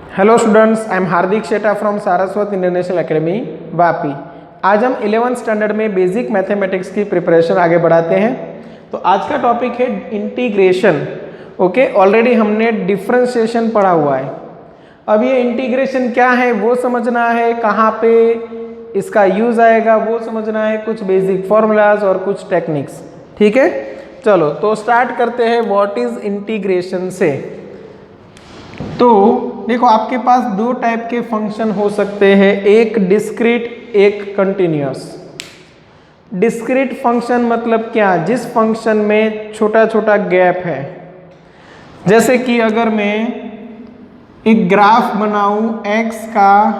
Hello students, I am Hardik Sheta from Saraswat international academy Vapi. आज हम 11th standard में बेसिक मैथमेटिक्स की प्रिपरेशन आगे बढ़ाते हैं। तो आज का टॉपिक है इंटीग्रेशन। ओके, ऑलरेडी हमने डिफरेंशिएशन पढ़ा हुआ है। अब ये इंटीग्रेशन क्या है वो समझना है, कहाँ पे इसका यूज आएगा वो समझना है, कुछ बेसिक फॉर्मूलाज और कुछ टेक्निक्स। ठीक है, चलो तो स्टार्ट करते हैं व्हाट इज इंटीग्रेशन से। तो देखो, आपके पास दो टाइप के फंक्शन हो सकते हैं, एक डिस्क्रीट, एक कंटिन्यूअस। डिस्क्रीट फंक्शन मतलब क्या? जिस फंक्शन में छोटा छोटा गैप है। जैसे कि अगर मैं एक ग्राफ बनाऊं x का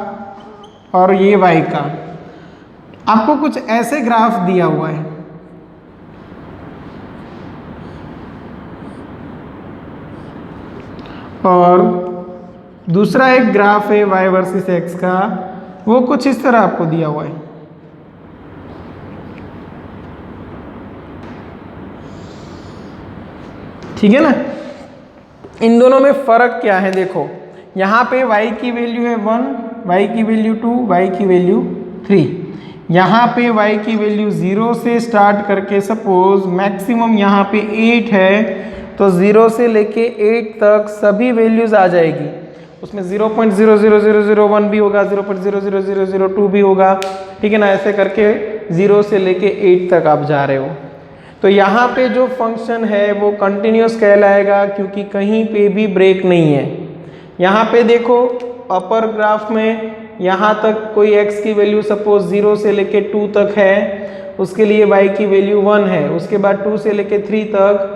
और ये y का, आपको कुछ ऐसे ग्राफ दिया हुआ है, और दूसरा एक ग्राफ है y वर्सेस x का, वो कुछ इस तरह आपको दिया हुआ है। ठीक है ना? इन दोनों में फर्क क्या है? देखो, यहाँ पे y की वैल्यू है 1, y की वैल्यू 2, y की वैल्यू 3। यहाँ पे y की वैल्यू 0 से स्टार्ट करके सपोज मैक्सिमम यहाँ पे 8 है, तो 0 से लेके 8 तक सभी वैल्यूज आ जाएगी। उसमें 0.00001 भी होगा, 0.00002 भी होगा। ठीक है ना? ऐसे करके 0 से लेके 8 तक आप जा रहे हो। तो यहाँ पे जो फंक्शन है वो कंटिन्यूअस कहलाएगा, क्योंकि कहीं पे भी ब्रेक नहीं है। यहाँ पे देखो, अपर ग्राफ में यहाँ तक कोई x की वैल्यू सपोज 0 से लेके 2 तक है, उसके लिए y की वैल्यू 1 है। उसके बाद 2 से लेके 3 तक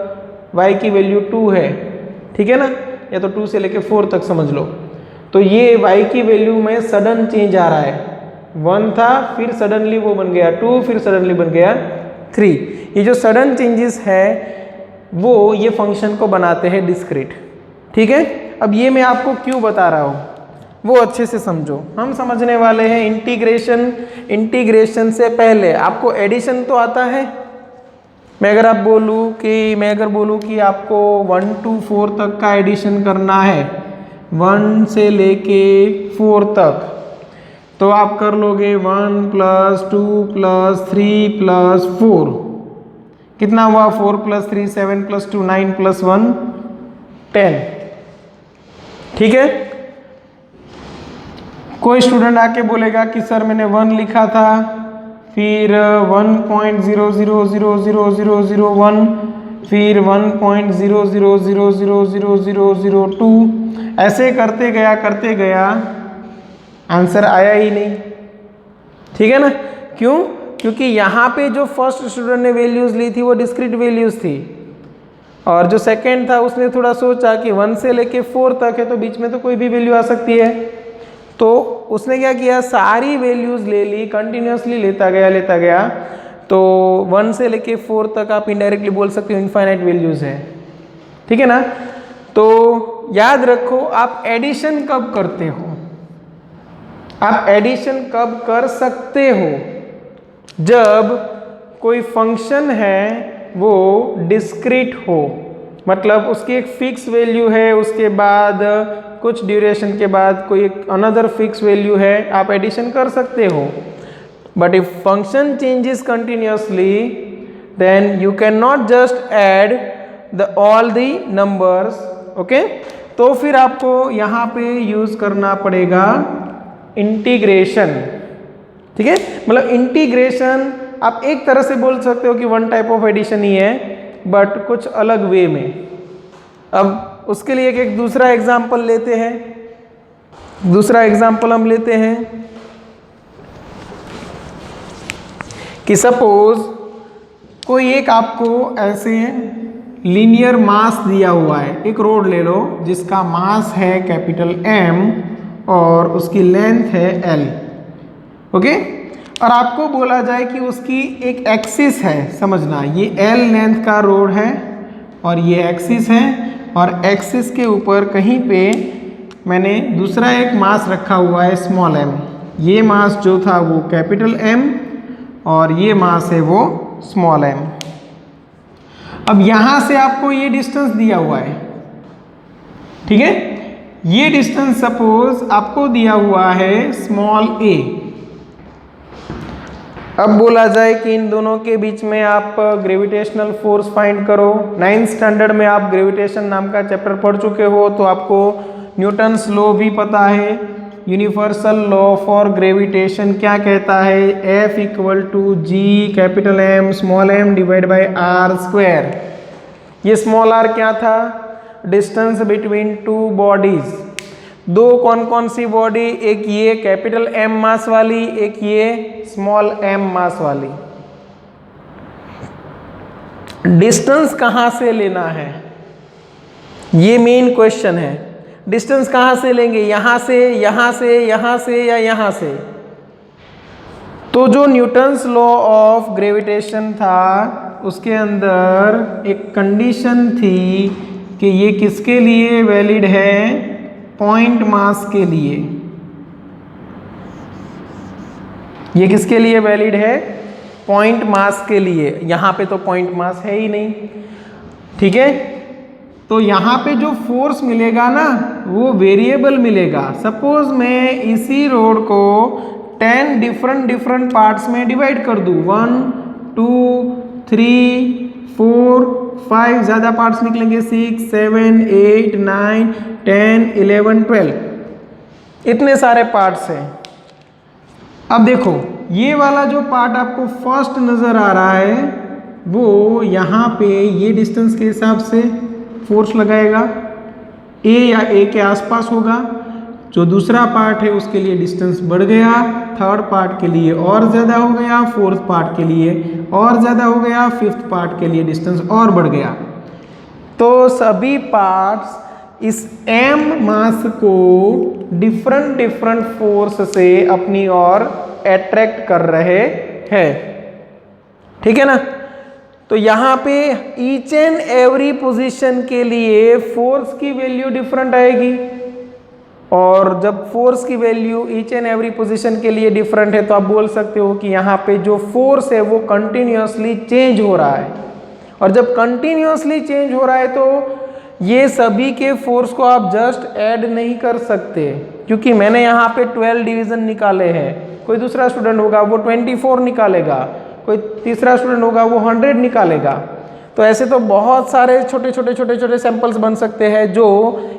y की वैल्यू 2 है। ठीक है ना? या तो 2 से लेके 4 तक समझ लो। तो ये y की वैल्यू में सडन चेंज आ रहा है। 1 था, फिर सडनली वो बन गया 2, फिर सडनली बन गया 3। ये जो सडन चेंजेस है वो ये फंक्शन को बनाते हैं डिस्क्रीट। ठीक है? अब ये मैं आपको क्यों बता रहा हूँ वो अच्छे से समझो। हम समझने वाले हैं इंटीग्रेशन। इंटीग्रेशन से पहले आपको एडिशन तो आता है। मैं अगर बोलूँ कि आपको 1 to 4 तक का एडिशन करना है, 1 से लेके 4 तक, तो आप कर लोगे 1 + 2 + 3 + 4। कितना हुआ? 4 + 3 7 + 2 9 + 1 10। ठीक है? कोई स्टूडेंट आके बोलेगा कि सर मैंने 1 लिखा था, फिर 1.0000001, फिर 1.000000002, ऐसे करते गया, आंसर आया ही नहीं। ठीक है ना? क्यों? क्योंकि यहाँ पे जो फर्स्ट स्टूडेंट ने वैल्यूज ली थी वो डिस्क्रीट वैल्यूज थी, और जो सेकंड था उसने थोड़ा सोचा कि 1 से लेके 4 तक है तो बीच में तो कोई भी वैल्यू आ सकती है। तो उसने क्या किया, सारी वैल्यूज ले ली, कंटिन्यूसली लेता गया। तो 1 से लेके 4 तक आप इनडायरेक्टली बोल सकते हो इनफाइनाइट वैल्यूज है। ठीक है ना? तो याद रखो, आप एडिशन कब करते हो? आप एडिशन कब कर सकते हो? जब कोई फंक्शन है वो डिस्क्रीट हो, मतलब उसकी एक फिक्स वैल्यू है, उसके बाद कुछ ड्यूरेशन के बाद कोई एक अनदर फिक्स वैल्यू है, आप एडिशन कर सकते हो। But if function changes continuously, then you can not just add all the numbers. Okay, तो फिर आपको यहाँ पे यूज करना पड़ेगा इंटीग्रेशन। ठीक है? मतलब इंटीग्रेशन आप एक तरह से बोल सकते हो कि वन टाइप ऑफ एडिशन ही है, बट कुछ अलग वे में। अब उसके लिए एक दूसरा एग्जाम्पल लेते हैं। दूसरा एग्जाम्पल हम लेते हैं कि सपोज कोई एक आपको ऐसे लीनियर मास दिया हुआ है। एक रोड ले लो जिसका मास है कैपिटल M और उसकी लेंथ है L। ओके, और आपको बोला जाए कि उसकी एक एक्सिस है, समझना, ये L लेंथ का रोड है और ये एक्सिस है, और एक्सिस के ऊपर कहीं पे मैंने दूसरा एक मास रखा हुआ है स्मॉल m। ये मास जो था वो कैपिटल M और ये मास है वो स्मॉल m। अब यहाँ से आपको ये डिस्टेंस दिया हुआ है। ठीक है? ये डिस्टेंस सपोज आपको दिया हुआ है स्मॉल a। अब बोला जाए कि इन दोनों के बीच में आप ग्रेविटेशनल फोर्स फाइंड करो। 9th स्टैंडर्ड में आप ग्रेविटेशन नाम का चैप्टर पढ़ चुके हो, तो आपको न्यूटन्स लॉ भी पता है। यूनिवर्सल लॉ फॉर ग्रेविटेशन क्या कहता है? F equal to G capital M small m divide by r square. ये स्मॉल r क्या था? Distance between two bodies. दो कौन कौन सी बॉडी? एक ये कैपिटल M मास वाली, एक ये स्मॉल m मास वाली। डिस्टेंस कहां से लेना है, ये मेन क्वेश्चन है। डिस्टेंस कहां से लेंगे? यहां से, यहां से, यहां से या यहां से? तो जो न्यूटन्स लॉ ऑफ ग्रेविटेशन था उसके अंदर एक कंडीशन थी कि ये किसके लिए वैलिड है? पॉइंट मास के लिए। ये किसके लिए वैलिड है? पॉइंट मास के लिए। यहां पे तो पॉइंट मास है ही नहीं, ठीक है। तो यहाँ पे जो फोर्स मिलेगा ना वो वेरिएबल मिलेगा। सपोज मैं इसी रोड को 10 डिफरेंट पार्ट्स में डिवाइड कर दूं, 1 2 3 4 5, ज़्यादा पार्ट्स निकलेंगे 6 7 8 9 10 11 12, इतने सारे पार्ट्स हैं। अब देखो ये वाला जो पार्ट आपको फर्स्ट नज़र आ रहा है वो यहाँ पे ये डिस्टेंस के हिसाब से फोर्स लगाएगा, ए या ए के आसपास होगा। जो दूसरा पार्ट है उसके लिए डिस्टेंस बढ़ गया, थर्ड पार्ट के लिए और ज़्यादा हो गया, फोर्थ पार्ट के लिए और ज़्यादा हो गया, फिफ्थ पार्ट के लिए डिस्टेंस और बढ़ गया। तो सभी पार्ट्स इस m मास को डिफरेंट फोर्स से अपनी ओर अट्रैक्ट कर रहे हैं, ठीक है ना। तो यहाँ पे ईच एंड एवरी पोजीशन के लिए फोर्स की वैल्यू डिफरेंट आएगी, और जब फोर्स की value each and every position के लिए डिफरेंट है तो आप बोल सकते हो कि यहाँ पे जो फोर्स है वो कंटिन्यूअसली चेंज हो रहा है। और जब कंटिन्यूअसली चेंज हो रहा है तो ये सभी के फोर्स को आप जस्ट ऐड नहीं कर सकते, क्योंकि मैंने यहाँ पे 12 डिवीजन निकाले हैं। कोई दूसरा स्टूडेंट होगा वो 24 निकालेगा, कोई तीसरा स्टूडेंट होगा वो 100 निकालेगा। तो ऐसे तो बहुत सारे छोटे सैंपल्स बन सकते हैं जो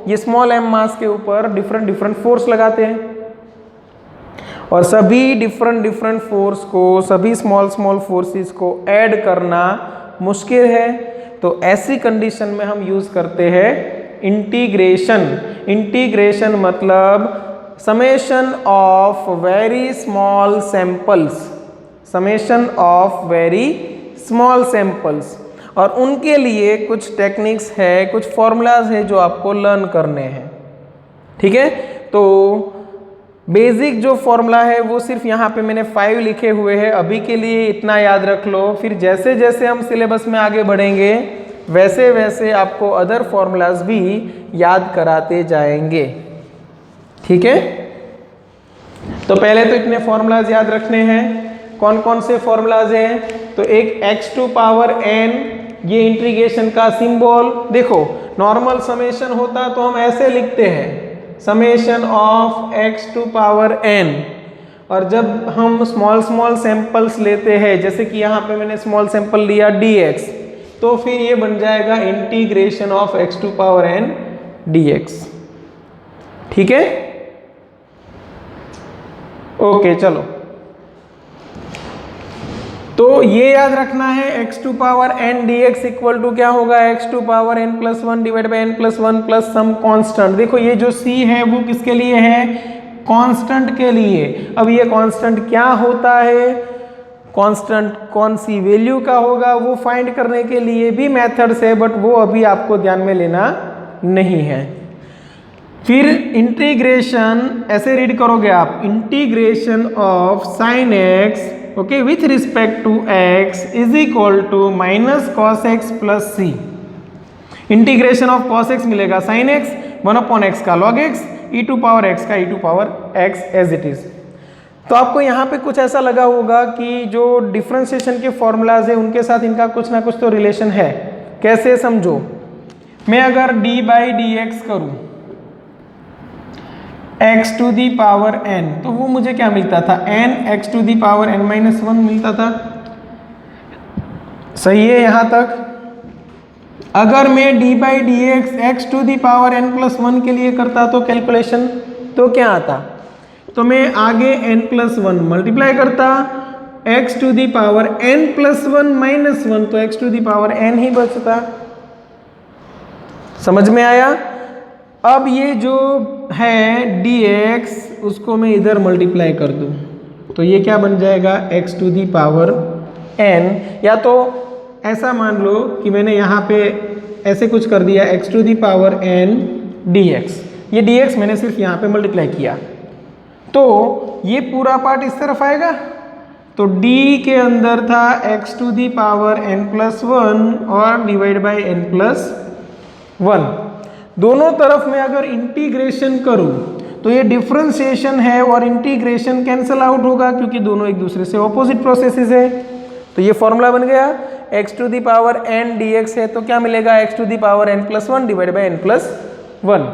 ये स्मॉल m मास के ऊपर डिफरेंट फोर्स लगाते हैं, और सभी डिफरेंट फोर्स को, सभी स्मॉल फोर्सेस को ऐड करना मुश्किल है। तो ऐसी कंडीशन में हम यूज करते हैं इंटीग्रेशन। इंटीग्रेशन मतलब summation of very small samples, summation of very small samples. और उनके लिए कुछ टेक्निक्स है, कुछ फॉर्मूलाज है जो आपको लर्न करने हैं, ठीक है। तो बेसिक जो फॉर्मूला है वो सिर्फ यहाँ पे मैंने 5 लिखे हुए हैं, अभी के लिए इतना याद रख लो। फिर जैसे जैसे हम सिलेबस में आगे बढ़ेंगे वैसे वैसे आपको अदर फॉर्मूलाज भी याद कराते जाएंगे, ठीक है। तो पहले तो इतने फॉर्मूलाज याद रखने हैं। कौन कौन से फॉर्मूलाज हैं? तो एक x टू पावर n, ये इंटीग्रेशन का सिंबल। देखो नॉर्मल समेशन होता तो हम ऐसे लिखते हैं, summation of x to power n। और जब हम स्मॉल सैंपल्स लेते हैं, जैसे कि यहाँ पे मैंने स्मॉल सैंपल लिया dx, तो फिर ये बन जाएगा integration of x to power n dx, ठीक है। ओके चलो, तो ये याद रखना है x to power n dx equal to क्या होगा? x to power n plus 1 divide by n plus 1 plus some constant. देखो ये जो c है वो किसके लिए है? कांस्टेंट के लिए। अब ये कांस्टेंट क्या होता है, कांस्टेंट कौन सी वैल्यू का होगा, वो फाइंड करने के लिए भी मेथड्स है, बट वो अभी आपको ध्यान में लेना नहीं है। फिर इंटीग्रेशन ऐसे रीड करोगे आप, integration of sine x okay with respect to x is equal to minus cos x plus C. Integration of cos x मिलेगा साइन x, 1/x का log x, e to power x का e to power x as it is. तो आपको यहाँ पे कुछ ऐसा लगा होगा कि जो डिफरेंशिएशन के फॉर्मूलाज है उनके साथ इनका कुछ ना कुछ तो रिलेशन है। कैसे समझो, मैं अगर d बाई डी एक्स करूँ x to the power n, तो वो मुझे क्या मिलता था, n x to the power n minus 1 मिलता था। सही है यहाँ तक। अगर मैं d by d x x to the power n plus 1 के लिए करता तो कैलकुलेशन, तो क्या आता, तो मैं आगे n प्लस 1 मल्टीप्लाई करता, x to the power n plus 1 minus 1, तो x to the power n ही बचता। समझ में आया। अब ये जो है dx, उसको मैं इधर मल्टीप्लाई कर दूं, तो ये क्या बन जाएगा, x to the power n, या तो ऐसा मान लो कि मैंने यहाँ पे ऐसे कुछ कर दिया, x to the power n dx, ये dx मैंने सिर्फ यहाँ पे मल्टीप्लाई किया, तो ये पूरा पार्ट इस तरफ आएगा, तो d के अंदर था x to the power n plus 1 और डिवाइड बाई n प्लस 1। दोनों तरफ में अगर इंटीग्रेशन करूं तो ये डिफरेंशिएशन है और इंटीग्रेशन कैंसल आउट होगा, क्योंकि दोनों एक दूसरे से ऑपोजिट प्रोसेसेस है। तो ये फॉर्मूला बन गया, x to the power n dx है तो क्या मिलेगा, x to the power n plus 1 divide by n plus 1।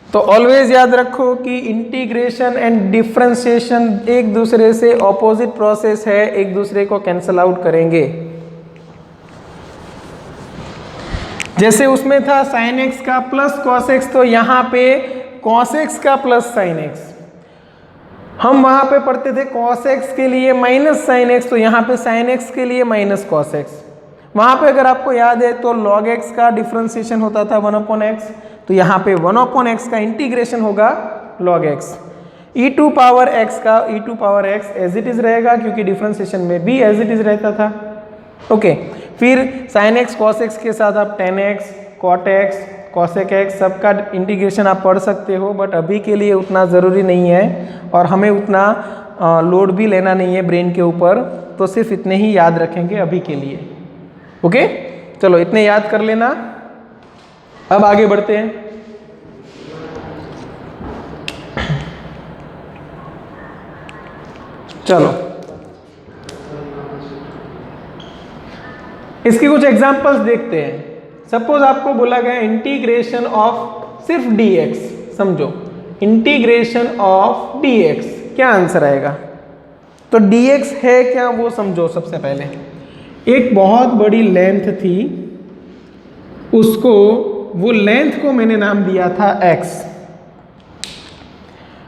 तो ऑलवेज याद रखो कि इंटीग्रेशन एंड डिफरेंशिएशन एक दूसरे से ऑपोजिट प्रोसेस है, एक दूसरे को कैंसल आउट करेंगे। जैसे उसमें था sin x का प्लस cos x, तो यहाँ पे cos x का प्लस sin x, हम वहाँ पे पढ़ते थे cos x के लिए माइनस sin x, तो यहाँ पे sin x के लिए माइनस cos x। वहाँ पे अगर आपको याद है तो log x का डिफरेंशिएशन होता था 1/x, तो यहाँ पे 1/x का इंटीग्रेशन होगा log x। e to power x का e to power x as it is रहेगा, क्योंकि डिफरेंशिएशन में भी एज इट इज रहता था। ओके, फिर sin x cos x के साथ आप tan x cot x cosec x सबका इंटीग्रेशन आप पढ़ सकते हो, बट अभी के लिए उतना ज़रूरी नहीं है और हमें उतना लोड भी लेना नहीं है ब्रेन के ऊपर, तो सिर्फ इतने ही याद रखेंगे अभी के लिए। ओके, चलो इतने याद कर लेना। अब आगे बढ़ते हैं। चलो इसकी कुछ एग्जांपल्स देखते हैं। सपोज आपको बोला गया इंटीग्रेशन ऑफ सिर्फ dx, समझो इंटीग्रेशन ऑफ dx, क्या आंसर आएगा। तो dx है क्या वो समझो। सबसे पहले एक बहुत बड़ी लेंथ थी, उसको वो लेंथ को मैंने नाम दिया था x।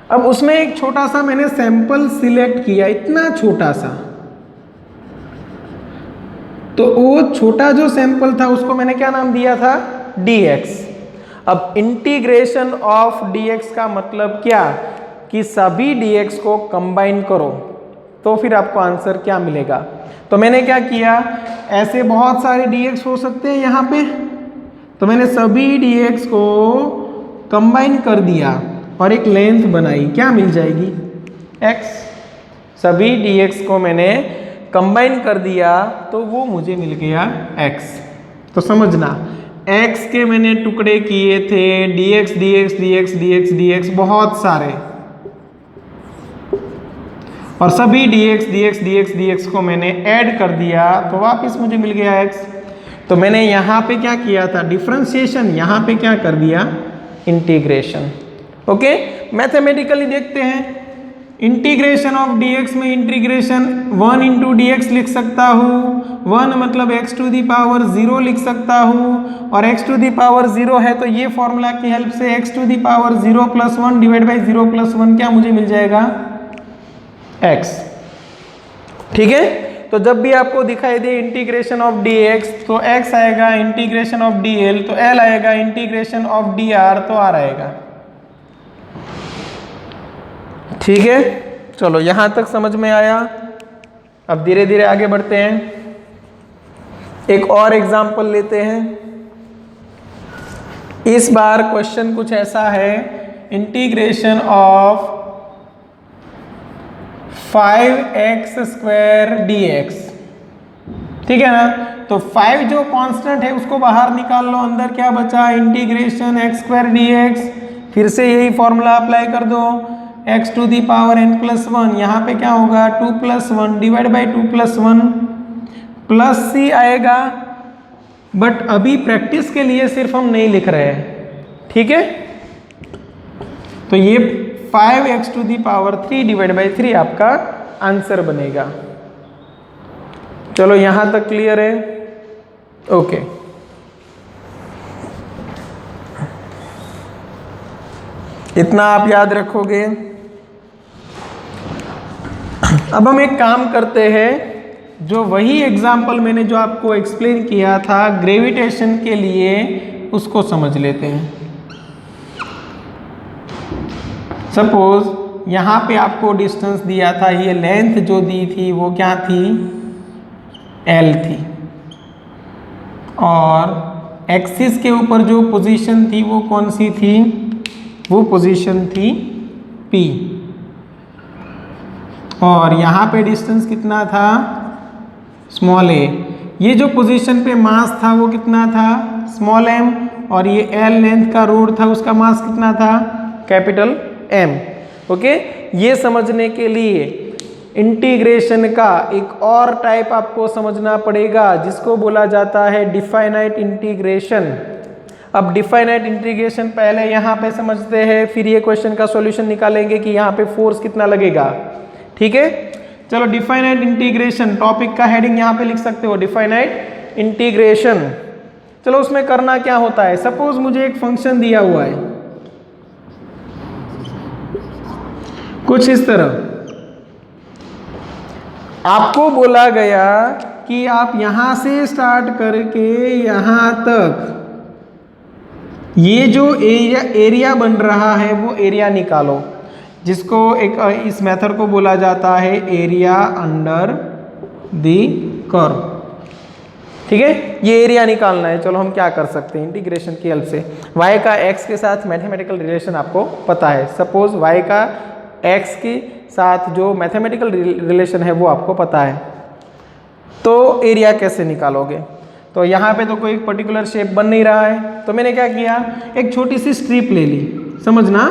अब उसमें एक छोटा सा मैंने सैंपल सिलेक्ट किया, इतना छोटा सा, तो वो छोटा जो सैंपल था उसको मैंने क्या नाम दिया था, dx। अब इंटीग्रेशन ऑफ dx का मतलब क्या, कि सभी dx को कंबाइन करो तो फिर आपको आंसर क्या मिलेगा। तो मैंने क्या किया, ऐसे बहुत सारे dx हो सकते हैं यहाँ पे, तो मैंने सभी dx को कंबाइन कर दिया और एक लेंथ बनाई, क्या मिल जाएगी, x। सभी dx को मैंने कंबाइन कर दिया तो वो मुझे मिल गया x। तो समझना x के मैंने टुकड़े किए थे, dx dx dx dx dx बहुत सारे, और सभी dx dx dx dx को मैंने ऐड कर दिया तो वापस मुझे मिल गया x। तो मैंने यहाँ पे क्या किया था, डिफरेंशिएशन, यहाँ पे क्या कर दिया, इंटीग्रेशन। ओके, मैथमेटिकली देखते हैं। इंटीग्रेशन ऑफ dx में इंटीग्रेशन 1 इंटू dx लिख सकता हूँ, 1 मतलब x टू दी पावर 0 लिख सकता हूँ, और x टू दी पावर 0 है तो ये फॉर्मूला की हेल्प से x to the power 0 plus 1 divide by 0 plus 1 क्या मुझे मिल जाएगा, x। ठीक है, तो जब भी आपको दिखाई दे इंटीग्रेशन ऑफ dx तो x आएगा, इंटीग्रेशन ऑफ dl तो l आएगा, इंटीग्रेशन ऑफ dr तो r आएगा। ठीक है, चलो यहां तक समझ में आया। अब धीरे धीरे आगे बढ़ते हैं, एक और एग्जांपल लेते हैं। इस बार क्वेश्चन कुछ ऐसा है, integration of 5x square dx। ठीक है ना, तो 5 जो कांस्टेंट है उसको बाहर निकाल लो, अंदर क्या बचा, इंटीग्रेशन x स्क्वायर dx। फिर से यही फॉर्मूला अप्लाई कर दो, x to the power n plus 1, यहाँ पे क्या होगा 2 plus 1 divide by 2 plus 1 plus c आएगा। बट अभी प्रैक्टिस के लिए सिर्फ हम नहीं लिख रहे हैं, ठीक है। तो ये 5x⁻³ डिवाइड बाई 3 आपका आंसर बनेगा। चलो यहां तक क्लियर है? ओके। इतना आप याद रखोगे। अब हम एक काम करते हैं, जो वही एग्जाम्पल मैंने जो आपको एक्सप्लेन किया था ग्रेविटेशन के लिए, उसको समझ लेते हैं। सपोज यहाँ पे आपको डिस्टेंस दिया था, ये लेंथ जो दी थी वो क्या थी? L थी, और एक्सिस के ऊपर जो पोजीशन थी वो कौन सी थी? वो पोजीशन थी P, और यहाँ पे डिस्टेंस कितना था? Small a। ये जो पोजीशन पे मास था वो कितना था? स्मॉल m, और ये L लेंथ का रोड था, उसका मास कितना था? Capital M। ओके, ये समझने के लिए इंटीग्रेशन का एक और टाइप आपको समझना पड़ेगा, जिसको बोला जाता है डिफाइनाइट इंटीग्रेशन। अब डिफाइनाइट इंटीग्रेशन पहले यहाँ पे समझते हैं, फिर ये क्वेश्चन का सॉल्यूशन निकालेंगे कि यहाँ पे फोर्स कितना लगेगा। ठीक है, चलो डिफाइनाइट इंटीग्रेशन टॉपिक का हेडिंग यहाँ पे लिख सकते हो, डिफाइनाइट इंटीग्रेशन। चलो उसमें करना क्या होता है? सपोज मुझे एक फंक्शन दिया हुआ है कुछ इस तरह, आपको बोला गया कि आप यहां से स्टार्ट करके यहां तक ये जो एरिया बन रहा है वो एरिया निकालो, जिसको एक इस मेथड को बोला जाता है एरिया अंडर द कर्व। ठीक है, ये एरिया निकालना है। चलो हम क्या कर सकते हैं इंटीग्रेशन की हेल्प से। y का x के साथ मैथमेटिकल रिलेशन आपको पता है। सपोज y का x के साथ जो मैथमेटिकल रिलेशन है वो आपको पता है, तो एरिया कैसे निकालोगे? तो यहाँ पे तो कोई पर्टिकुलर शेप बन नहीं रहा है, तो मैंने क्या किया, एक छोटी सी स्ट्रिप ले ली। समझना,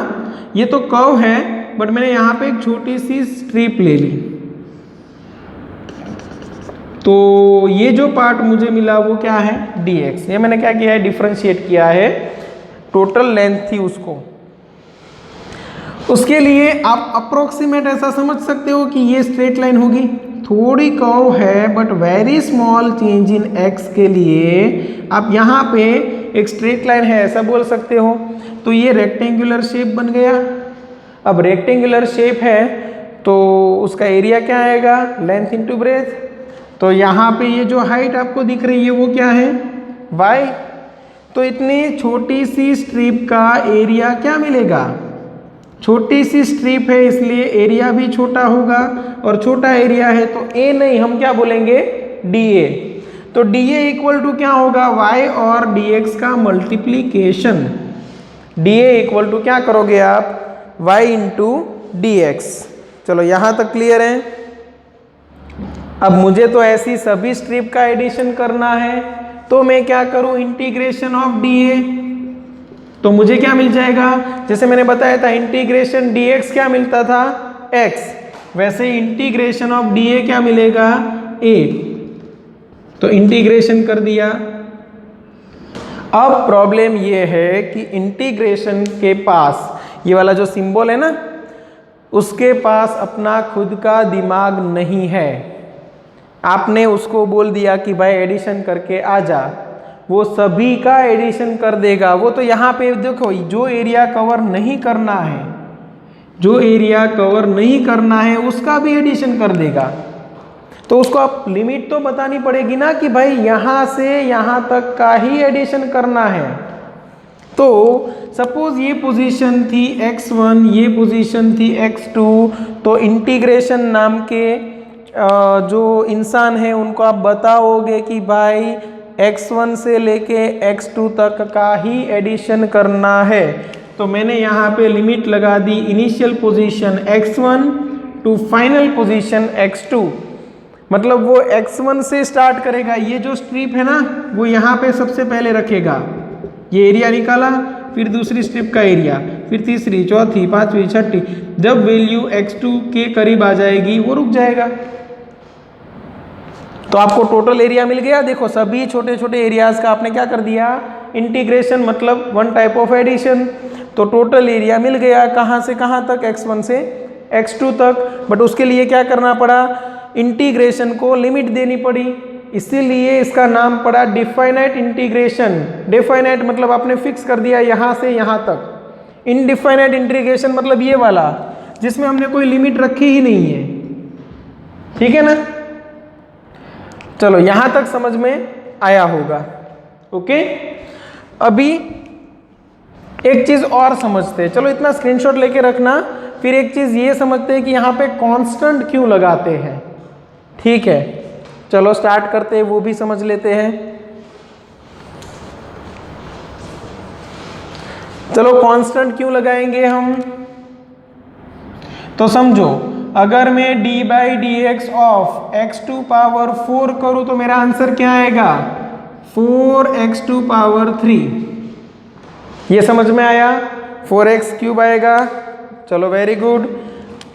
ये तो कर्व है बट मैंने यहाँ पे एक छोटी सी स्ट्रिप ले ली, तो ये जो पार्ट मुझे मिला वो क्या है? dx। ये मैंने क्या किया है? डिफरेंशिएट किया है, टोटल लेंथ थी उसको। उसके लिए आप अप्रोक्सीमेट ऐसा समझ सकते हो कि ये स्ट्रेट लाइन होगी, थोड़ी कर्व है but very small change in x के लिए आप यहाँ पे एक स्ट्रेट लाइन है ऐसा बोल सकते हो। तो ये रेक्टेंगुलर शेप बन गया। अब रेक्टेंगुलर शेप है तो उसका एरिया क्या आएगा? Length into breadth. तो यहाँ पे ये जो हाइट आपको दिख रही है वो क्या है? y। तो इतनी छोटी सी स्ट्रिप का एरिया क्या मिलेगा? छोटी सी स्ट्रिप है इसलिए एरिया भी छोटा होगा, और छोटा एरिया है तो a नहीं, हम क्या बोलेंगे? dA। तो dA इक्वल टू क्या होगा? y और dx का मल्टीप्लीकेशन। dA इक्वल टू क्या करोगे आप? y into dx। चलो यहाँ तक क्लियर है? अब मुझे तो ऐसी सभी स्ट्रिप का एडिशन करना है, तो मैं क्या करूं? Integration of dA। तो मुझे क्या मिल जाएगा? जैसे मैंने बताया था इंटीग्रेशन dx क्या मिलता था? x। वैसे इंटीग्रेशन ऑफ dA क्या मिलेगा? a। तो इंटीग्रेशन कर दिया। अब प्रॉब्लम ये है कि इंटीग्रेशन के पास ये वाला जो सिंबल है ना, उसके पास अपना खुद का दिमाग नहीं है। आपने उसको बोल दिया कि भाई एडिशन करके आ जा, वो सभी का एडिशन कर देगा। वो तो यहाँ पे देखो, जो एरिया कवर नहीं करना है, जो एरिया कवर नहीं करना है उसका भी एडिशन कर देगा। तो उसको आप लिमिट तो बतानी पड़ेगी ना कि भाई यहाँ से यहाँ तक का ही एडिशन करना है। तो सपोज ये पोजीशन थी x1, ये पोजीशन थी x2, तो इंटीग्रेशन नाम के जो इंसान है उनको आप बताओगे कि भाई x1 से लेके x2 तक का ही एडिशन करना है। तो मैंने यहाँ पे लिमिट लगा दी, initial position x1 to final position x2। मतलब वो x1 से स्टार्ट करेगा, ये जो स्ट्रिप है ना वो यहाँ पे सबसे पहले रखेगा, ये एरिया निकाला, फिर दूसरी स्ट्रिप का एरिया, फिर तीसरी, चौथी, पांचवी, छठी। जब वैल्यू x2 के करीब आ जाएगी वो रुक जाएगा। तो आपको टोटल एरिया मिल गया। देखो सभी छोटे छोटे एरियाज का आपने क्या कर दिया? इंटीग्रेशन, मतलब वन टाइप ऑफ एडिशन। तो टोटल एरिया मिल गया कहाँ से कहाँ तक, x1 से x2 तक। बट उसके लिए क्या करना पड़ा, इंटीग्रेशन को लिमिट देनी पड़ी, इसीलिए इसका नाम पड़ा डिफाइनाइट इंटीग्रेशन। डिफाइनाइट मतलब आपने फिक्स कर दिया यहाँ से यहाँ तक। इनडिफाइनाइट इंटीग्रेशन मतलब ये वाला जिसमें हमने कोई लिमिट रखी ही नहीं है, ठीक है ना। चलो यहां तक समझ में आया होगा, ओके। अभी एक चीज और समझते हैं, चलो इतना स्क्रीनशॉट लेके रखना। फिर एक चीज ये समझते हैं कि यहां पे कांस्टेंट क्यों लगाते हैं, ठीक है। चलो स्टार्ट करते हैं, वो भी समझ लेते हैं। चलो कांस्टेंट क्यों लगाएंगे हम, तो समझो अगर मैं d by d x of x2 power 4 करूं तो मेरा आंसर क्या आएगा, 4x2 पावर 3। ये समझ में आया, 4x क्यूब आएगा। चलो वेरी गुड।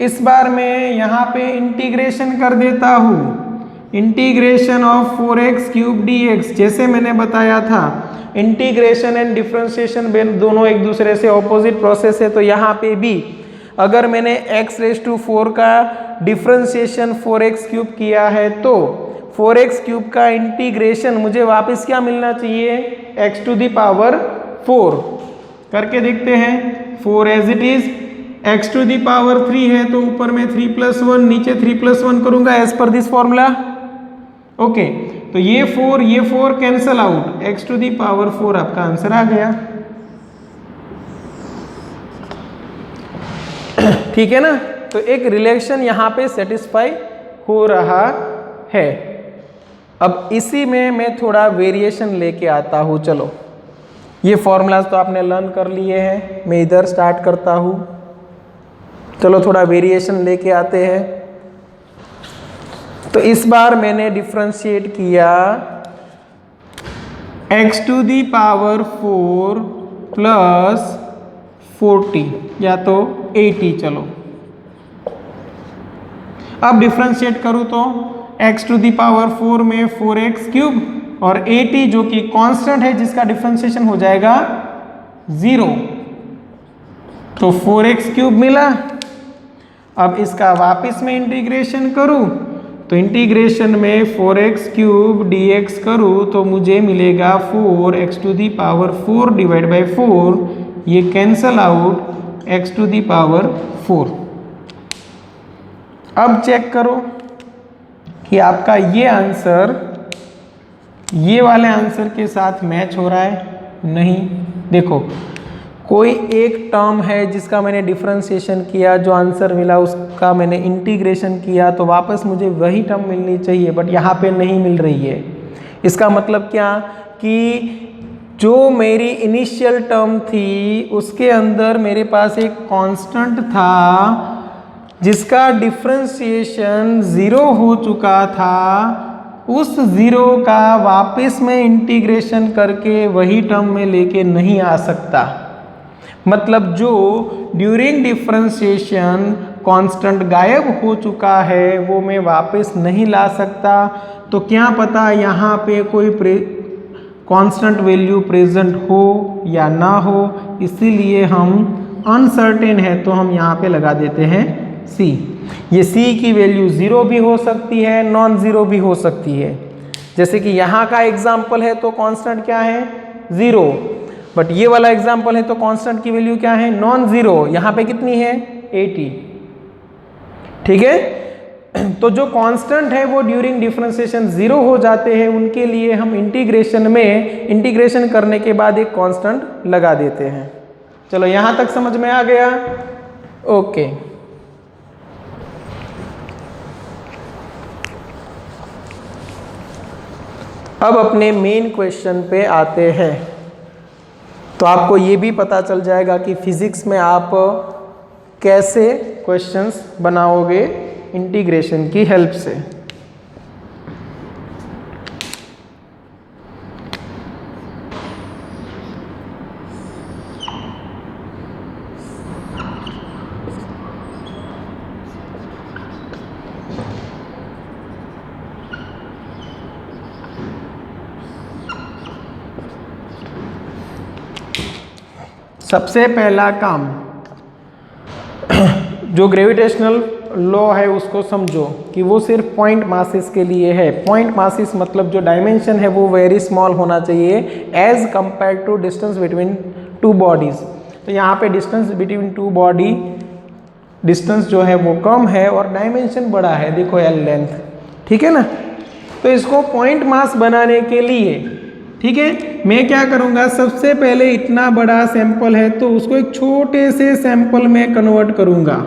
इस बार मैं यहाँ पे इंटीग्रेशन कर देता हूँ, integration of 4x cube dx। जैसे मैंने बताया था इंटीग्रेशन एंड डिफरेंशिएशन दोनों एक दूसरे से ऑपोजिट प्रोसेस है, तो यहाँ पे भी अगर मैंने x⁴ का डिफरेंशिएशन 4x क्यूब किया है तो 4x क्यूब का इंटीग्रेशन मुझे वापस क्या मिलना चाहिए, x⁴ करके देखते हैं। 4 एज इट इज, x⁴ है तो ऊपर में 3+1 नीचे 3+1 करूंगा as per this formula, okay. तो ये 4 कैंसल आउट, x⁴ आपका आंसर आ गया, ठीक है ना। तो एक रिलेशन यहाँ पे सेटिस्फाई हो रहा है। अब इसी में मैं थोड़ा वेरिएशन लेके आता हूँ। चलो ये फॉर्मूलाज तो आपने लर्न कर लिए हैं, मैं इधर स्टार्ट करता हूँ। चलो थोड़ा वेरिएशन लेके आते हैं। तो इस बार मैंने डिफरेंशिएट किया x⁴ प्लस 40 या तो 80। चलो अब डिफरेंशिएट करूं तो x⁴ में 4x क्यूब और 80 जो कि कांस्टेंट है जिसका डिफरेंशिएशन हो जाएगा 0, तो 4x क्यूब मिला। अब इसका वापस में इंटीग्रेशन करूं तो इंटीग्रेशन में 4x क्यूब dx करूं तो मुझे मिलेगा 4x⁴ डिवाइड बाई 4, ये कैंसल आउट x⁴। अब चेक करो कि आपका ये आंसर ये वाले आंसर के साथ मैच हो रहा है, नहीं। देखो कोई एक टर्म है जिसका मैंने डिफरेंशिएशन किया, जो आंसर मिला उसका मैंने इंटीग्रेशन किया, तो वापस मुझे वही टर्म मिलनी चाहिए, बट यहाँ पे नहीं मिल रही है। इसका मतलब क्या कि जो मेरी इनिशियल टर्म थी उसके अंदर मेरे पास एक कांस्टेंट था जिसका डिफरेंशिएशन 0 हो चुका था, उस 0 का वापस में इंटीग्रेशन करके वही टर्म में लेके नहीं आ सकता। मतलब जो ड्यूरिंग डिफरेंशिएशन कांस्टेंट गायब हो चुका है वो मैं वापस नहीं ला सकता। तो क्या पता यहाँ पे कोई कांस्टेंट वैल्यू प्रेजेंट हो या ना हो, इसीलिए हम अनसर्टेन है तो हम यहाँ पे लगा देते हैं C। ये C की वैल्यू 0 भी हो सकती है, नॉन ज़ीरो भी हो सकती है। जैसे कि यहाँ का एग्जाम्पल है तो कांस्टेंट क्या है 0, बट ये वाला एग्जाम्पल है तो कांस्टेंट की वैल्यू क्या है नॉन ज़ीरो। यहाँ पे कितनी है 80, ठीक है। तो जो कांस्टेंट है वो ड्यूरिंग डिफरेंशिएशन 0 हो जाते हैं, उनके लिए हम इंटीग्रेशन में इंटीग्रेशन करने के बाद एक कांस्टेंट लगा देते हैं। चलो यहाँ तक समझ में आ गया, ओके। अब अपने मेन क्वेश्चन पे आते हैं। तो आपको ये भी पता चल जाएगा कि फिजिक्स में आप कैसे क्वेश्चंस बनाओगे इंटीग्रेशन की हेल्प से। सबसे पहला काम जो ग्रेविटेशनल लॉ है उसको समझो कि वो सिर्फ पॉइंट मासेस के लिए है। पॉइंट मासेस मतलब जो डायमेंशन है वो वेरी स्मॉल होना चाहिए as compare to distance between two bodies. तो यहाँ पे distance between two body distance जो है वो कम है और डायमेंशन बड़ा है, देखो एल लेंथ, ठीक है ना। तो इसको पॉइंट मास बनाने के लिए, ठीक है, मैं क्या करूँगा, सबसे पहले इतना बड़ा सैंपल है तो उसको एक छोटे से सैंपल में कन्वर्ट करूँगा।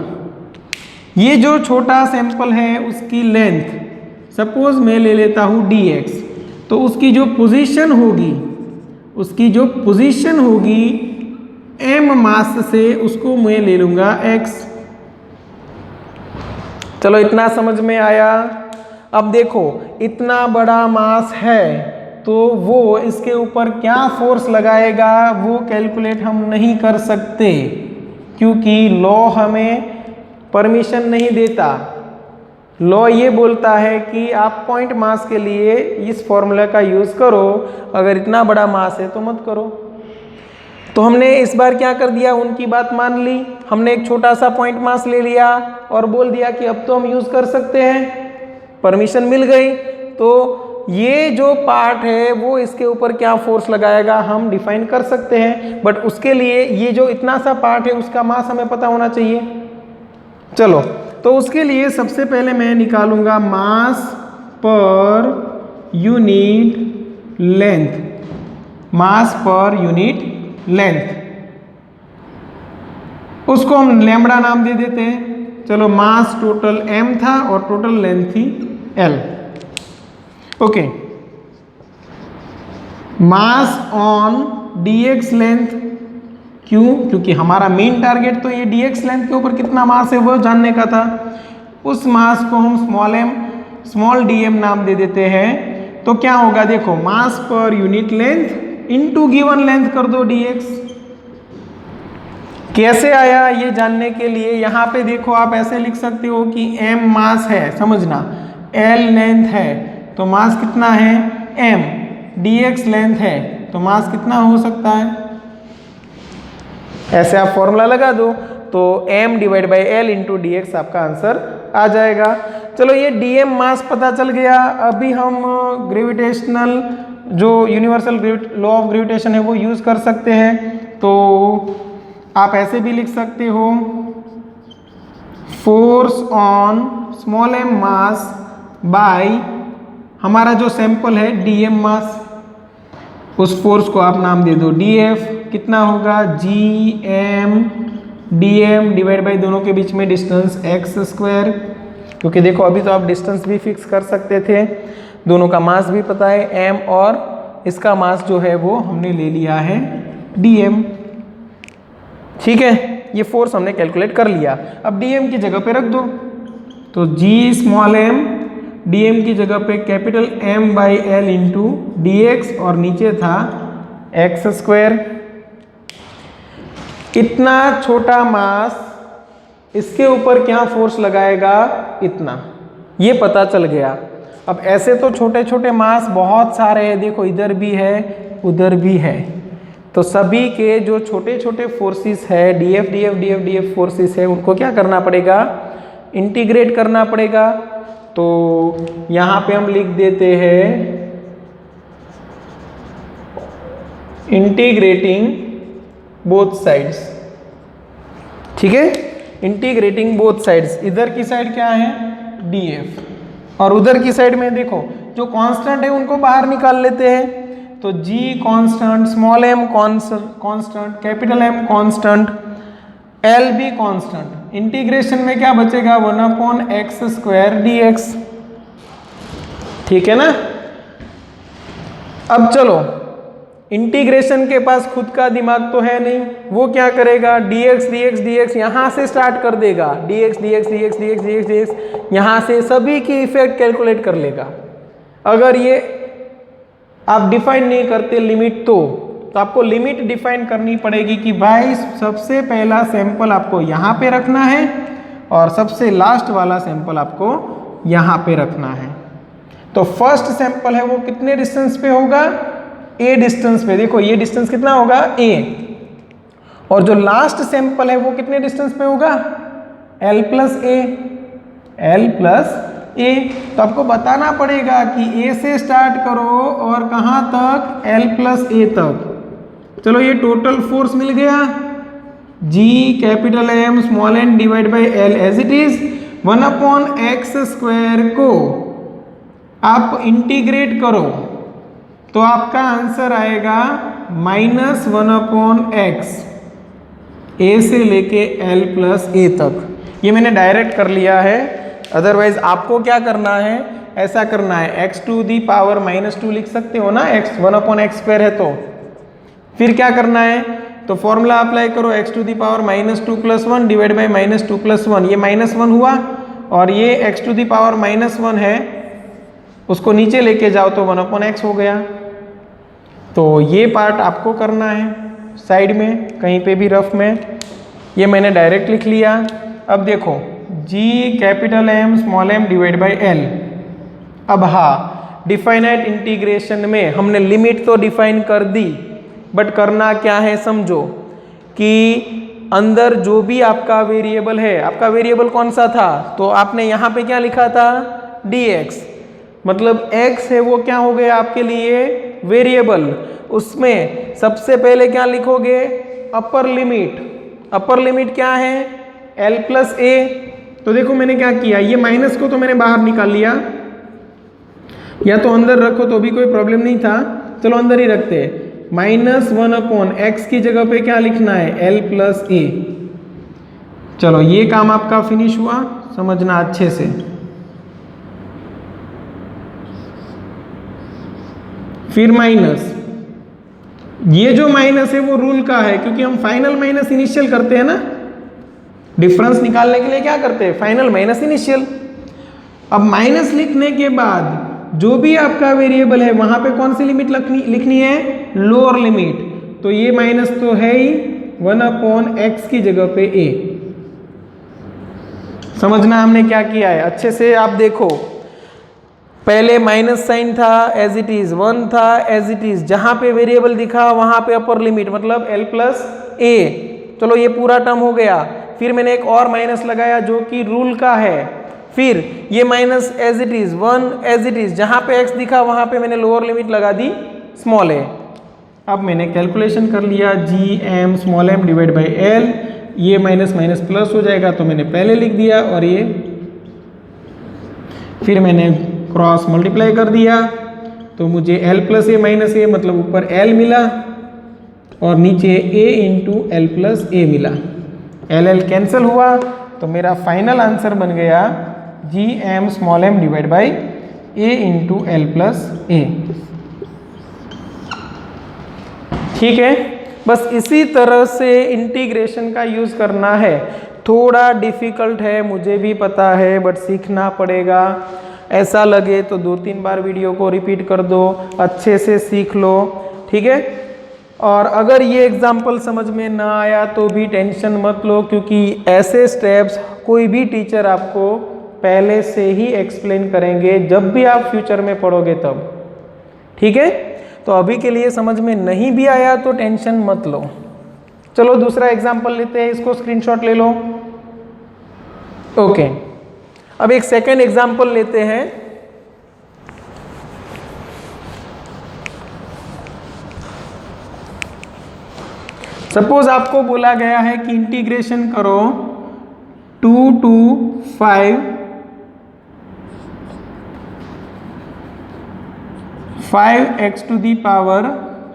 ये जो छोटा सैंपल है उसकी लेंथ सपोज मैं ले लेता हूँ dx, तो उसकी जो पोजीशन होगी m मास से उसको मैं ले लूँगा x। चलो इतना समझ में आया। अब देखो इतना बड़ा मास है तो वो इसके ऊपर क्या फोर्स लगाएगा वो कैलकुलेट हम नहीं कर सकते क्योंकि लॉ हमें परमिशन नहीं देता। लॉ ये बोलता है कि आप पॉइंट मास के लिए इस फॉर्मूला का यूज़ करो, अगर इतना बड़ा मास है तो मत करो। तो हमने इस बार क्या कर दिया, उनकी बात मान ली, हमने एक छोटा सा पॉइंट मास ले लिया और बोल दिया कि अब तो हम यूज़ कर सकते हैं, परमिशन मिल गई। तो ये जो पार्ट है वो इसके ऊपर क्या फोर्स लगाएगा हम डिफाइन कर सकते हैं, बट उसके लिए ये जो इतना सा पार्ट है उसका मास हमें पता होना चाहिए। चलो तो उसके लिए सबसे पहले मैं निकालूंगा मास पर यूनिट लेंथ, मास पर यूनिट लेंथ, उसको हम लैम्बडा नाम दे देते हैं। चलो मास टोटल m था और टोटल लेंथ थी l। Okay, mass on dx length, क्यों, क्योंकि हमारा मेन टारगेट तो ये dx लेंथ के ऊपर कितना मास है वो जानने का था। उस मास को हम स्मॉल dm नाम दे देते हैं। तो क्या होगा, देखो mass per unit length into given length कर दो dx। कैसे आया ये जानने के लिए यहाँ पे देखो आप ऐसे लिख सकते हो कि m मास है, समझना, l लेंथ है तो मास कितना है m, dx लेंथ है तो मास कितना हो सकता है, ऐसे आप फॉर्मूला लगा दो तो m divide by L into D x आपका आंसर आ जाएगा। चलो ये dm मास पता चल गया। अभी हम ग्रेविटेशनल जो यूनिवर्सल लॉ ऑफ ग्रेविटेशन है वो यूज़ कर सकते हैं। तो आप ऐसे भी लिख सकते हो, force on small m mass by हमारा जो सैंपल है dm मास, उस फोर्स को आप नाम दे दो df। कितना होगा gm dm डिवाइड बाई दोनों के बीच में डिस्टेंस x स्क्वायर, क्योंकि देखो अभी तो आप डिस्टेंस भी फिक्स कर सकते थे, दोनों का मास भी पता है m और इसका मास जो है वो हमने ले लिया है dm। ठीक है, ये फोर्स हमने कैलकुलेट कर लिया। अब dm की जगह पे रख दो, तो g स्मॉल m dm की जगह पे capital m by L into D x और नीचे था x स्क्वायर। इतना छोटा मास इसके ऊपर क्या फोर्स लगाएगा, इतना, ये पता चल गया। अब ऐसे तो छोटे छोटे मास बहुत सारे हैं, देखो इधर भी है उधर भी है, तो सभी के जो छोटे छोटे फोर्सेस है df df df df forces है उनको क्या करना पड़ेगा, इंटीग्रेट करना पड़ेगा। तो यहाँ पे हम लिख देते हैं इंटीग्रेटिंग बोथ साइड्स। ठीक है, इंटीग्रेटिंग बोथ साइड्स, इधर की साइड क्या है df और उधर की साइड में देखो जो कांस्टेंट है उनको बाहर निकाल लेते हैं। तो g constant, small m constant, capital M constant, l भी कांस्टेंट, इंटीग्रेशन में क्या बचेगा 1/x स्क्वायर dx। ठीक है ना। अब चलो, इंटीग्रेशन के पास खुद का दिमाग तो है नहीं, वो क्या करेगा dx dx dx यहाँ से स्टार्ट कर देगा, dx dx dx dx dx dx यहाँ से सभी की इफेक्ट कैलकुलेट कर लेगा। अगर ये आप डिफाइन नहीं करते लिमिट तो आपको लिमिट डिफाइन करनी पड़ेगी कि भाई सबसे पहला सैंपल आपको यहाँ पे रखना है और सबसे लास्ट वाला सैंपल आपको यहाँ पे रखना है। तो फर्स्ट सैंपल है वो कितने डिस्टेंस पे होगा, a डिस्टेंस पे, देखो ये डिस्टेंस कितना होगा a, और जो लास्ट सैंपल है वो कितने डिस्टेंस पे होगा, l प्लस ए, l प्लस ए। तो आपको बताना पड़ेगा कि a से स्टार्ट करो और कहाँ तक, l प्लस ए तक। चलो ये टोटल फोर्स मिल गया, G capital M small n divide by L as it is. 1/x² को आप इंटीग्रेट करो तो आपका आंसर आएगा -1/x, a से लेके l प्लस ए तक। ये मैंने डायरेक्ट कर लिया है, अदरवाइज आपको क्या करना है, ऐसा करना है, x टू दी पावर -2 लिख सकते हो ना, x 1/x² है तो फिर क्या करना है, तो फॉर्मूला अप्लाई करो, x to the power -2 + 1 divide by -2 + 1, ये -1 हुआ और ये x टू दी पावर -1 है, उसको नीचे लेके जाओ तो 1/x हो गया। तो ये पार्ट आपको करना है साइड में कहीं पे भी रफ में, ये मैंने डायरेक्ट लिख लिया। अब देखो G capital M small m divide by L। अब हाँ, डिफाइनाइट इंटीग्रेशन में हमने लिमिट तो डिफाइन कर दी, बट करना क्या है समझो, कि अंदर जो भी आपका वेरिएबल है, आपका वेरिएबल कौन सा था, तो आपने यहाँ पे क्या लिखा था, dx, मतलब x है वो क्या हो गया आपके लिए वेरिएबल। उसमें सबसे पहले क्या लिखोगे, अपर लिमिट। अपर लिमिट क्या है, l प्लस ए। तो देखो मैंने क्या किया, ये माइनस को तो मैंने बाहर निकाल लिया, या तो अंदर रखो तो भी कोई प्रॉब्लम नहीं था, चलो अंदर ही रखते हैं। -1/x की जगह पे क्या लिखना है, l प्लस ए। चलो ये काम आपका फिनिश हुआ, समझना अच्छे से। फिर माइनस, ये जो माइनस है वो रूल का है, क्योंकि हम फाइनल माइनस इनिशियल करते हैं ना, डिफरेंस निकालने के लिए क्या करते हैं, फाइनल माइनस इनिशियल। अब माइनस लिखने के बाद जो भी आपका वेरिएबल है वहां पे कौन सी लिमिट लिखनी है, लोअर लिमिट। तो ये माइनस तो है ही, 1/x की जगह पे a। समझना हमने क्या किया है अच्छे से, आप देखो पहले माइनस साइन था एज इट इज, 1 था एज इट इज, जहां पे वेरिएबल दिखा वहां पे अपर लिमिट मतलब l प्लस ए। चलो ये पूरा टर्म हो गया। फिर मैंने एक और माइनस लगाया जो कि रूल का है। फिर ये minus as it is, 1 as it is, जहां पे x दिखा वहां पे मैंने लोअर लिमिट लगा दी स्मॉल a। अब मैंने कैलकुलेशन कर लिया, G M small m divide by l, ये माइनस माइनस प्लस हो जाएगा तो मैंने पहले लिख दिया, और ये फिर मैंने क्रॉस मल्टीप्लाई कर दिया तो मुझे l प्लस ए माइनस ए मतलब ऊपर l मिला और नीचे a इंटू एल प्लस ए मिला। l कैंसिल हुआ तो मेरा फाइनल आंसर बन गया G M small m divide by a into L plus A. ठीक है, बस इसी तरह से इंटीग्रेशन का यूज करना है। थोड़ा डिफिकल्ट है मुझे भी पता है, बट सीखना पड़ेगा। ऐसा लगे तो 2-3 बार वीडियो को रिपीट कर दो, अच्छे से सीख लो। ठीक है, और अगर ये एग्जाम्पल समझ में ना आया तो भी टेंशन मत लो, क्योंकि ऐसे स्टेप्स कोई भी टीचर आपको पहले से ही एक्सप्लेन करेंगे जब भी आप फ्यूचर में पढ़ोगे तब। ठीक है, तो अभी के लिए समझ में नहीं भी आया तो टेंशन मत लो। चलो दूसरा एग्जाम्पल लेते हैं, इसको स्क्रीनशॉट ले लो। ओके, अब एक सेकेंड एग्जाम्पल लेते हैं। सपोज आपको बोला गया है कि इंटीग्रेशन करो 2 to 5x to the power,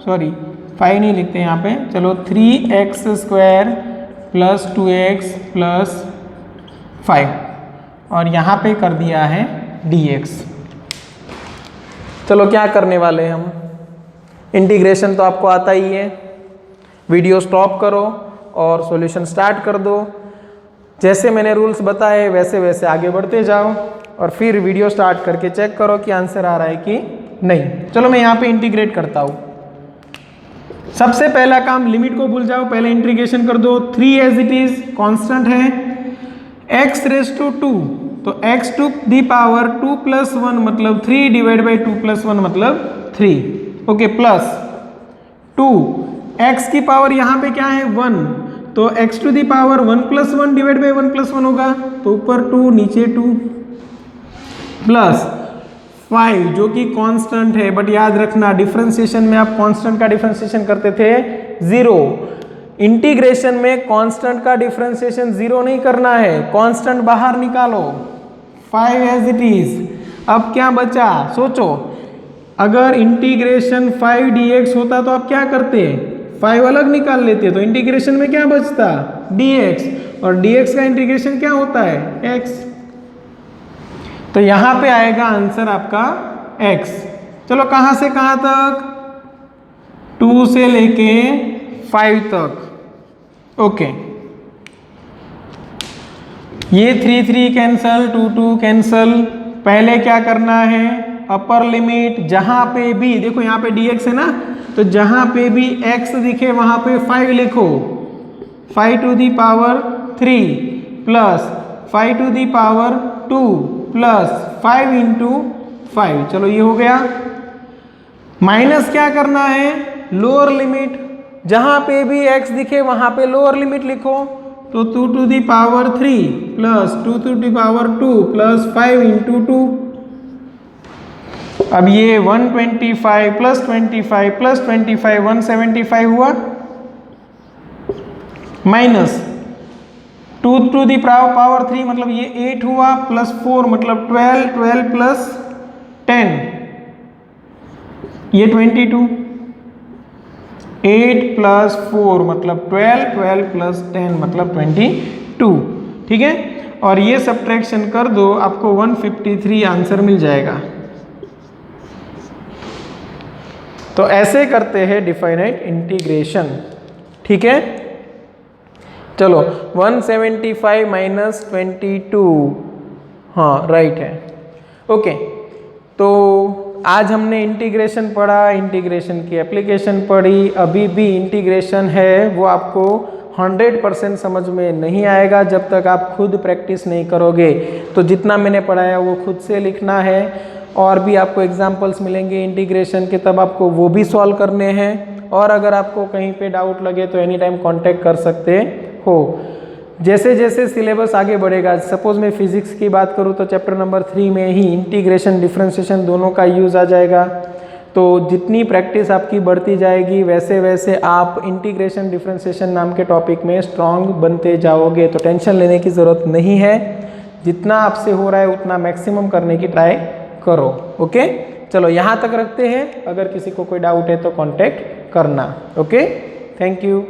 sorry 5 नहीं लिखते यहाँ पे, चलो 3x² प्लस 2x प्लस 5, और यहाँ पे कर दिया है dx। चलो क्या करने वाले हम, इंटीग्रेशन तो आपको आता ही है। वीडियो स्टॉप करो और सॉल्यूशन स्टार्ट कर दो। जैसे मैंने रूल्स बताए वैसे वैसे आगे बढ़ते जाओ, और फिर वीडियो स्टार्ट करके चेक करो कि आंसर आ रहा है कि नहीं। चलो मैं यहाँ पे इंटीग्रेट करता हूँ। सबसे पहला काम, लिमिट को भूल जाओ, पहले इंटीग्रेशन कर दो। 3 एज इट इज कांस्टेंट है, x रेज टू 2, तो x to the power 2 plus 1 मतलब 3 डिवाइड बाई 2 प्लस 1 मतलब 3। ओके, प्लस 2 x की पावर यहाँ पे क्या है 1, तो x to the power 1 + 1 divide by 1 + 1 होगा, तो ऊपर 2 नीचे 2 प्लस 5 जो कि कांस्टेंट है, बट याद रखना डिफरेंशिएशन में आप कांस्टेंट का डिफरेंशिएशन करते थे 0, इंटीग्रेशन में कांस्टेंट का डिफरेंशिएशन 0 नहीं करना है, कांस्टेंट बाहर निकालो, 5 एज इट इज। अब क्या बचा सोचो, अगर इंटीग्रेशन 5 dx होता तो आप क्या करते, 5 अलग निकाल लेते, तो इंटीग्रेशन में क्या बचता dx, और dx का इंटीग्रेशन क्या होता है x, तो यहां पे आएगा आंसर आपका x। चलो कहां से कहां तक, 2 से लेके 5 तक, ओके। ये 3 3 कैंसल, 2 2 कैंसल। पहले क्या करना है, अपर लिमिट जहां पे भी देखो यहाँ पे dx है ना, तो जहां पे भी x दिखे वहां पे 5 लिखो, 5 to the power 3 plus 5 to the power 2 plus 5 into 5। चलो ये हो गया। माइनस क्या करना है, लोअर लिमिट जहां पे भी x दिखे वहां पे लोअर लिमिट लिखो, तो 2 to the power 3 plus 2 to the power 2 plus 5 into 2। अब ये 125 प्लस 25 प्लस 25 175 हुआ, माइनस 2 टू दी पावर 3 मतलब ये 8 हुआ, प्लस 4 मतलब 12, 12 प्लस 10 ये 22, 8 प्लस 4 मतलब 12, 12 प्लस 10 मतलब 22, ठीक है। और ये सब्ट्रैक्शन कर दो, आपको 153 आंसर मिल जाएगा। तो ऐसे करते हैं डिफाइनाइट इंटीग्रेशन, ठीक है। चलो 175 माइनस 22, हाँ राइट है, ओके। तो आज हमने इंटीग्रेशन पढ़ा, इंटीग्रेशन की एप्लीकेशन पढ़ी। अभी भी इंटीग्रेशन है वो आपको 100% समझ में नहीं आएगा जब तक आप खुद प्रैक्टिस नहीं करोगे। तो जितना मैंने पढ़ाया वो खुद से लिखना है, और भी आपको एग्जाम्पल्स मिलेंगे इंटीग्रेशन के, तब आपको वो भी सॉल्व करने हैं। और अगर आपको कहीं पे डाउट लगे तो एनी टाइम कॉन्टेक्ट कर सकते हो। जैसे जैसे सिलेबस आगे बढ़ेगा, सपोज मैं फिजिक्स की बात करूँ तो चैप्टर नंबर 3 में ही इंटीग्रेशन डिफरेंशिएशन दोनों का यूज़ आ जाएगा। तो जितनी प्रैक्टिस आपकी बढ़ती जाएगी वैसे वैसे आप इंटीग्रेशन डिफरेंशिएशन नाम के टॉपिक में स्ट्रांग बनते जाओगे। तो टेंशन लेने की ज़रूरत नहीं है, जितना आपसे हो रहा है उतना मैक्सिमम करने की ट्राई करो, ओके। चलो यहाँ तक रखते हैं, अगर किसी को कोई डाउट है तो कांटेक्ट करना, ओके। Thank you.